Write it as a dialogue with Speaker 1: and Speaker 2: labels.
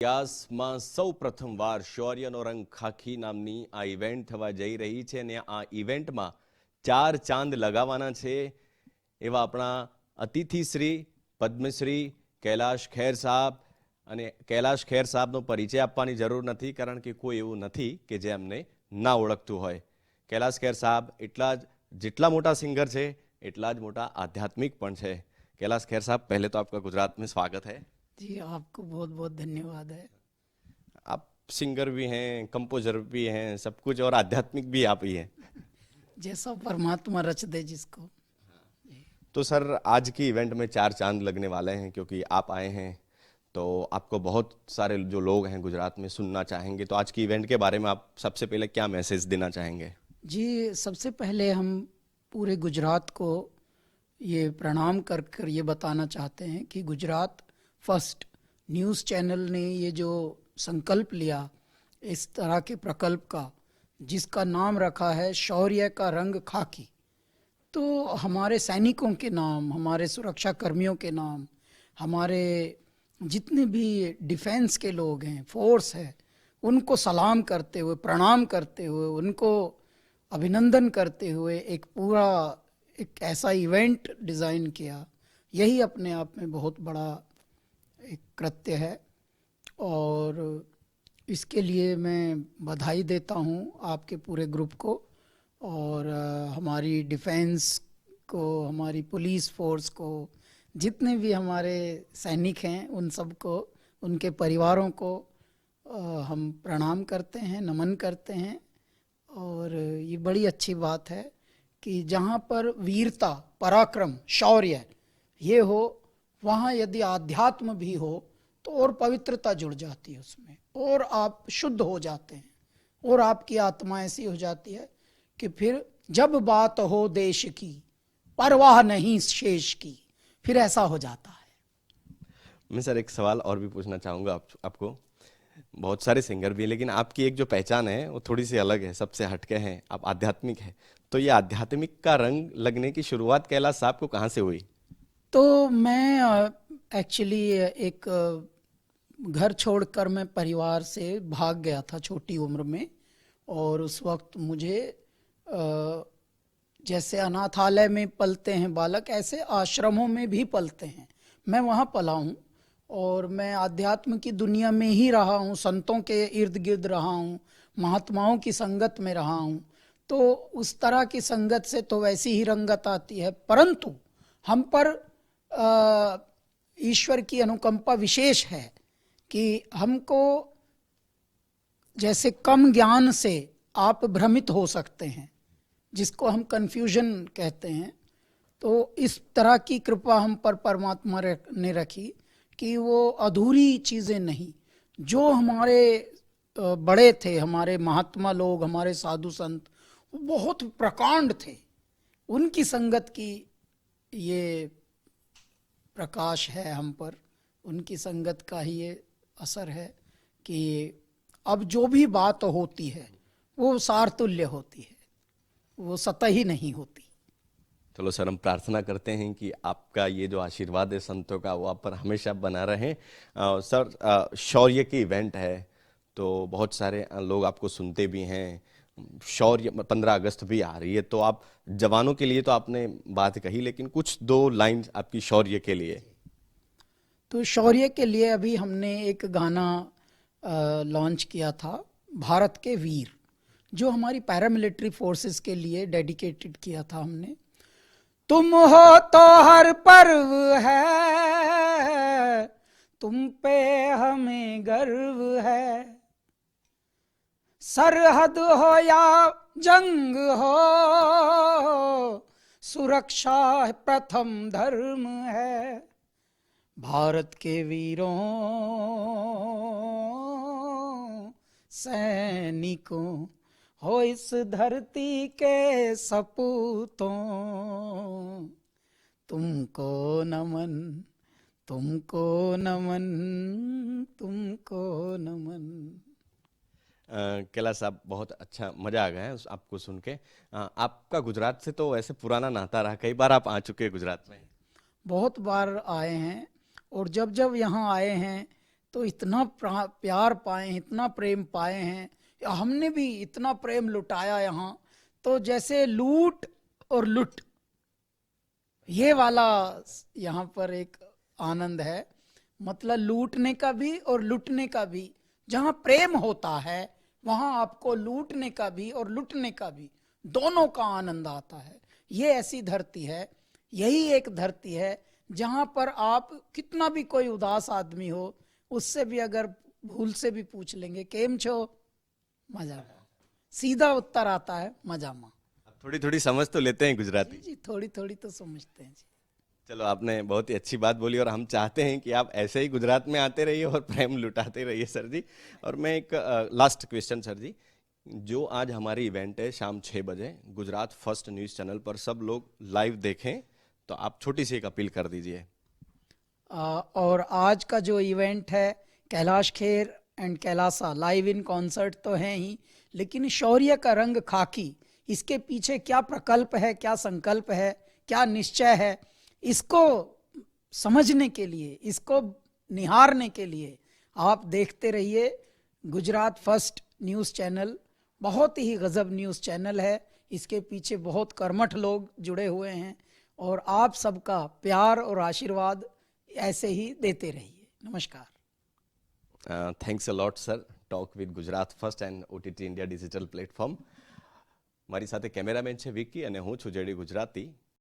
Speaker 1: ઇતિહાસમાં સૌ પ્રથમવાર શૌર્યનો રંગ ખાખી નામની આ ઇવેન્ટ થવા જઈ રહી છે અને આ ઇવેન્ટમાં 4 ચાંદ લગાવવાના છે એવા આપણા અતિથિશ્રી પદ્મશ્રી કૈલાશ ખેર સાહેબ અને કૈલાશ ખેર સાહેબનો પરિચય આપવાની જરૂર નથી કારણ કે કોઈ એવું નથી કે જે એમને ના ઓળખતું હોય. કૈલાશ ખેર સાહેબ જેટલા મોટા સિંગર છે એટલા જ મોટા આધ્યાત્મિક પણ છે. कैलाश खेर साहब, पहले तो आपका गुजरात में स्वागत है.
Speaker 2: जी, आपको बहुत बहुत धन्यवाद है.
Speaker 1: आप सिंगर भी हैं, कंपोजर भी हैं, सब कुछ, और आध्यात्मिक भी आप ही हैं.
Speaker 2: जैसा परमात्मा रच दे जिसको.
Speaker 1: तो सर, आज की इवेंट में 4 चांद लगने वाले हैं क्योंकि आप आए हैं, तो आपको बहुत सारे जो लोग हैं गुजरात में सुनना चाहेंगे. तो आज की इवेंट के बारे में आप सबसे पहले क्या मैसेज देना चाहेंगे?
Speaker 2: जी, सबसे पहले हम पूरे गुजरात को ये प्रणाम कर कर ये बताना चाहते हैं कि गुजरात फर्स्ट न्यूज़ चैनल ने ये जो संकल्प लिया इस तरह के प्रकल्प का, जिसका नाम रखा है शौर्य का रंग खाकी, तो हमारे सैनिकों के नाम, हमारे सुरक्षा कर्मियों के नाम, हमारे जितने भी डिफेंस के लोग हैं, फोर्स है, उनको सलाम करते हुए, प्रणाम करते हुए, उनको अभिनंदन करते हुए एक ऐसा इवेंट डिज़ाइन किया. यही अपने आप में बहुत बड़ा एक कृत्य है और इसके लिए मैं बधाई देता हूँ आपके पूरे ग्रुप को और हमारी डिफेंस को, हमारी पुलिस फोर्स को, जितने भी हमारे सैनिक हैं उन सबको, उनके परिवारों को हम प्रणाम करते हैं, नमन करते हैं. और ये बड़ी अच्छी बात है कि जहाँ पर वीरता, पराक्रम, शौर्य ये हो, वहाँ यदि आध्यात्म भी हो तो और पवित्रता जुड़ जाती है उसमें, और आप शुद्ध हो जाते हैं, और आपकी आत्मा ऐसी हो जाती है कि फिर जब बात हो देश की, परवाह नहीं शेष की, फिर ऐसा हो जाता है.
Speaker 1: मैं सर एक सवाल और भी पूछना चाहूँगा आपको. बहुत सारे सिंगर भी हैं, लेकिन आपकी एक जो पहचान है वो थोड़ी सी अलग है, सबसे हटके हैं, आप आध्यात्मिक है. तो ये आध्यात्मिक का रंग लगने की शुरुआत कैलाश साहब को कहाँ से हुई?
Speaker 2: तो मैं एक्चुअली एक घर छोड़कर मैं परिवार से भाग गया था छोटी उम्र में, और उस वक्त मुझे जैसे अनाथालय में पलते हैं बालक, ऐसे आश्रमों में भी पलते हैं. मैं वहाँ पला हूँ और मैं आध्यात्म की दुनिया में ही रहा हूँ, संतों के इर्द गिर्द रहा हूँ, महात्माओं की संगत में रहा हूँ. तो उस तरह की संगत से तो वैसी ही रंगत आती है, परंतु हम पर ईश्वर की अनुकंपा विशेष है कि हमको, जैसे कम ज्ञान से आप भ्रमित हो सकते हैं, जिसको हम कन्फ्यूजन कहते हैं, तो इस तरह की कृपा हम पर परमात्मा ने रखी कि वो अधूरी चीज़ें नहीं, जो हमारे बड़े थे, हमारे महात्मा लोग, हमारे साधु संत, वो बहुत प्रकांड थे, उनकी संगत की ये प्रकाश है हम पर, उनकी संगत का ही ये असर है कि अब जो भी बात होती है वो सारतुल्य होती है, वो सतही नहीं होती.
Speaker 1: चलो सर, हम प्रार्थना करते हैं कि आपका ये जो आशीर्वाद है संतों का, वो आप पर हमेशा बना रहे. सर, शौर्य की इवेंट है तो बहुत सारे लोग आपको सुनते भी हैं. शौर्य 15 अगस्त भी आ रही है, तो आप जवानों के लिए तो आपने बात कही, लेकिन कुछ 2 लाइन आपकी शौर्य के लिए.
Speaker 2: तो शौर्य के लिए अभी हमने एक गाना लॉन्च किया था, भारत के वीर, जो हमारी पैरामिलिट्री फोर्सेस के लिए डेडिकेटेड किया था हमने. तुम हो तो हर पर्व है, तुम पे हमें गर्व है, सरहद हो या जंग हो, सुरक्षा प्रथम धर्म है. भारत के वीरों सैनिकों हो इस धरती के सपूतों, तुमको नमन, तुमको नमन, तुमको नमन.
Speaker 1: कैलाश साहब, बहुत अच्छा, मज़ा आ गया है आपको सुन के. आपका गुजरात से तो वैसे पुराना नाता रहा, कई बार आप आ चुके हैं गुजरात में.
Speaker 2: बहुत बार आए हैं, और जब जब यहाँ आए हैं तो इतना प्यार पाए हैं, इतना प्रेम पाए हैं, या हमने भी इतना प्रेम लुटाया यहाँ। तो जैसे लूट और लुट, ये वाला यहाँ पर एक आनंद है। मतलब लूटने का भी और लुटने का भी। जहाँ प्रेम होता है वहाँ आपको लूटने का भी और लुटने का भी, दोनों का आनंद आता है। ये ऐसी धरती है, यही एक धरती है जहाँ पर आप कितना भी कोई उदास आदमी हो, उससे भी अगर भूल से भी पूछ लेंगे केम छो, मजा, सीधा उत्तर आता है मजा माँ।
Speaker 1: थोड़ी थोड़ी समझ तो लेते हैं गुजराती।
Speaker 2: जी थोड़ी थोड़ी तो समझते हैं जी।
Speaker 1: चलो, आपने बहुत ही अच्छी बात बोली और हम चाहते हैं कि आप ऐसे ही गुजरात में आते रहिए और प्रेम लुटाते रहिए सर जी। और मैं एक लास्ट क्वेश्चन सर जी, जो आज हमारी इवेंट है शाम 6 बजे गुजरात फर्स्ट न्यूज़ चैनल पर, सब लोग लाइव देखें, तो आप छोटी सी एक अपील कर दीजिए।
Speaker 2: और आज का जो इवेंट है Kailash Kher and Kailasa live in concert तो है ही, लेकिन शौर्य का रंग खाकी, इसके पीछे क्या प्रकल्प है, क्या संकल्प है, क्या निश्चय है, इसको समझने के लिए, इसको निहारने के लिए आप देखते रहिए गुजरात फर्स्ट न्यूज़ चैनल। बहुत ही गजब न्यूज़ चैनल है, इसके पीछे बहुत कर्मठ लोग जुड़े हुए हैं, और आप सबका प्यार और आशीर्वाद ऐसे ही देते रहिए। नमस्कार।
Speaker 1: Thanks a lot sir. Talk with Gujarat first and OTT India digital platform. મારી સાથે કેમેરામેન છે વિકી અને હું છું જેડી ગુજરાતી.